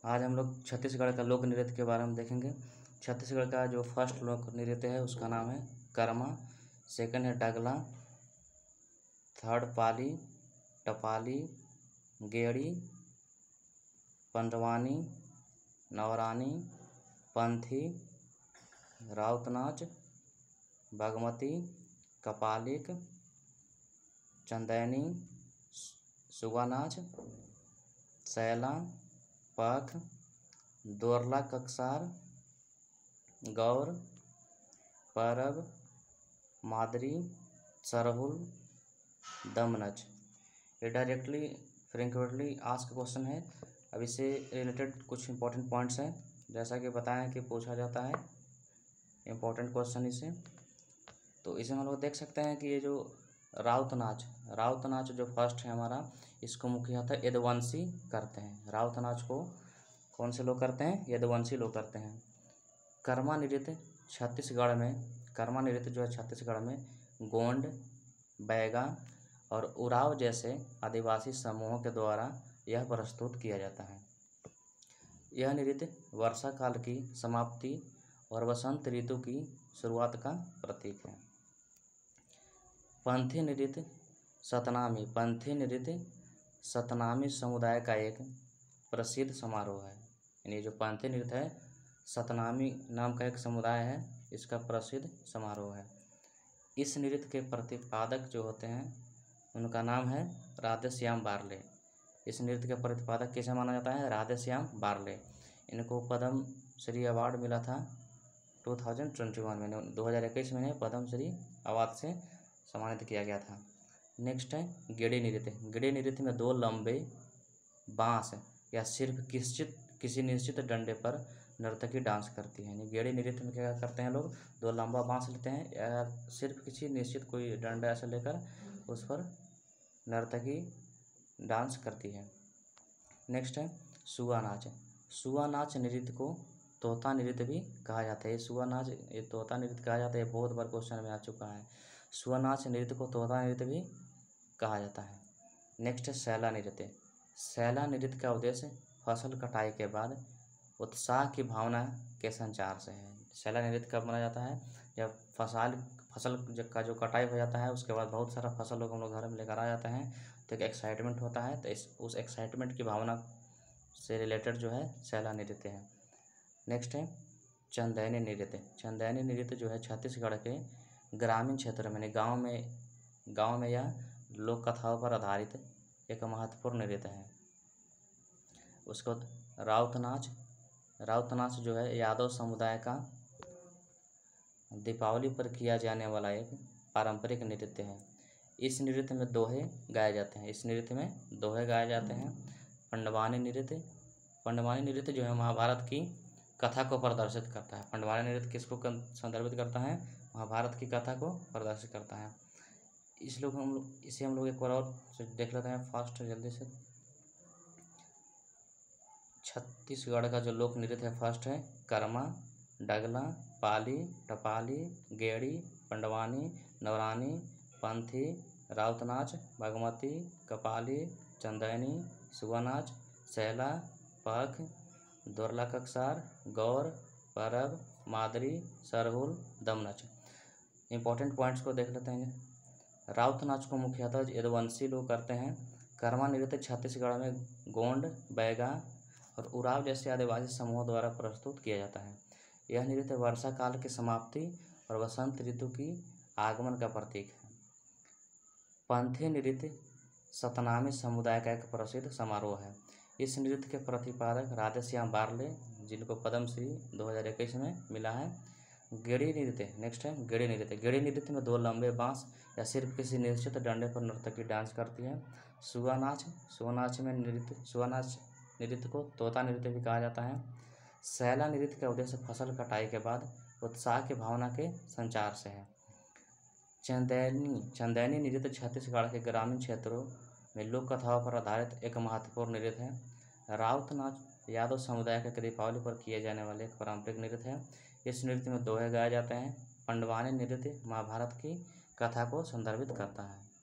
आज हम लोग छत्तीसगढ़ का लोक नृत्य के बारे में देखेंगे। छत्तीसगढ़ का जो फर्स्ट लोक नृत्य है उसका नाम है कर्मा, सेकंड है डगला, थर्ड पाली, टपाली, गेड़ी, पंडवानी, नवरानी, पंथी, राउतनाच, बागमती, कपालिक, चंदैनी, सुगानाच, सैला, पख, दोरला ककसार, गौर, परब, मादरी, सरहुल, दमनच। ये डायरेक्टली फ्रिक्वेंटली आस्क्ड क्वेश्चन है। अब इससे रिलेटेड कुछ इंपॉर्टेंट पॉइंट्स हैं, जैसा कि बताएं कि पूछा जाता है इम्पोर्टेंट क्वेश्चन इसे। तो इसे हम लोग देख सकते हैं कि ये जो राउत नाच जो फर्स्ट है हमारा, इसको मुख्यतः यदुवंशी करते हैं। राउत नाच को कौन से लोग करते हैं? यदुवंशी लोग करते हैं। कर्मा नृत्य छत्तीसगढ़ में, कर्मा नृत्य जो है छत्तीसगढ़ में गोंड, बैगा और उराव जैसे आदिवासी समूहों के द्वारा यह प्रस्तुत किया जाता है। यह नृत्य वर्षा काल की समाप्ति और वसंत ऋतु की शुरुआत का प्रतीक है। पंथी नृत्य सतनामी, पंथी नृत्य सतनामी समुदाय का एक प्रसिद्ध समारोह है। यानी जो पंथी नृत्य है, सतनामी नाम का एक समुदाय है, इसका प्रसिद्ध समारोह है। इस नृत्य के प्रतिपादक जो होते हैं उनका नाम है राधेश्याम बारले। इस नृत्य के प्रतिपादक किसे माना जाता है? राधेश्याम बारले। इनको पद्म श्री अवार्ड मिला था 2021 में, 2021 में पद्म श्री अवार्ड से सम्मानित किया गया था। नेक्स्ट है गेड़ी नृत्य। गेड़ी नृत्य में दो लंबे बांस या सिर्फ किसी निश्चित डंडे पर नर्तकी डांस करती है। यानी गेड़ी नृत्य में क्या करते हैं लोग? दो लंबा बांस लेते हैं या सिर्फ किसी निश्चित कोई डंडा ऐसे लेकर उस पर नर्तकी डांस करती है। नेक्स्ट है सुआ नाच। सुआ नाच नृत्य को तोता नृत्य भी कहा जाता है। सुआ नाच ये तोता नृत्य कहा जाता है, ये बहुत बार क्वेश्चन में आ चुका है। सुआ नाच नृत्य को तोता नृत्य भी कहा जाता है। नेक्स्ट है सैला नृत्य। सैला नृत्य का उद्देश्य फसल कटाई के बाद उत्साह की भावना के संचार से है। सैला नृत्य कब मनाया जाता है? जब फसल का जो कटाई हो जाता है, उसके बाद बहुत सारा फसल लोग हम लोग घर में लेकर आ जाते हैं, तो एक एक्साइटमेंट होता है, तो उस एक्साइटमेंट की भावना से रिलेटेड जो है सैला नृत्य है। नेक्स्ट है चंदैनी नृत्य। चंदैनी नृत्य जो है छत्तीसगढ़ के ग्रामीण क्षेत्र में, गाँव में या लोक कथाओं पर आधारित एक महत्वपूर्ण नृत्य है। उसको राउत नाच जो है यादव समुदाय का दीपावली पर किया जाने वाला एक पारंपरिक नृत्य है। इस नृत्य में दोहे गाए जाते हैं। पंडवानी नृत्य जो है महाभारत की कथा को प्रदर्शित करता है। पंडवानी नृत्य किसको संदर्भित करता है? महाभारत की कथा को प्रदर्शित करता है। इसे हम लोग एक बार और देख लेते हैं फास्ट जल्दी से। छत्तीसगढ़ का जो लोक नृत्य है फर्स्ट है कर्मा, डगला, पाली, टपाली, गेड़ी, पंडवानी, नवरानी, पंथी, राउतनाच, बागमती, कपाली, चंदैनी, सुगानाच, सैला, पख, दोरला ककसार, गौर, परब, मादरी, सरहुल, दमनच। इंपॉर्टेंट पॉइंट्स को देख लेते हैं। राउत नाच को मुख्यतः यदुवंशी लोग करते हैं। कर्मा नृत्य छत्तीसगढ़ में गोंड, बैगा और उराव जैसे आदिवासी समूहों द्वारा प्रस्तुत किया जाता है। यह नृत्य वर्षा काल की समाप्ति और वसंत ऋतु की आगमन का प्रतीक है। पंथी नृत्य सतनामी समुदाय का एक प्रसिद्ध समारोह है। इस नृत्य के प्रतिपादक राधेश्याम बारले, जिनको पद्मश्री 2021 में मिला है। गेड़ी नृत्य, नेक्स्ट है गेड़ी नृत्य। गेड़ी नृत्य में दो लंबे बांस या सिर्फ किसी निश्चित डंडे पर नर्तकी डांस करती है। सुआ नाच नृत्य को तोता नृत्य भी कहा जाता है। सैला नृत्य का उद्देश्य फसल कटाई के बाद उत्साह की भावना के संचार से है। चंदैनी नृत्य छत्तीसगढ़ के ग्रामीण क्षेत्रों में लोक कथाओं पर आधारित एक महत्वपूर्ण नृत्य है। राउत नाच यादव समुदाय के दीपावली पर किए जाने वाले एक पारंपरिक नृत्य है। इस नृत्य में दोहे गाए जाते हैं। पंडवानी नृत्य महाभारत की कथा को संदर्भित करता है।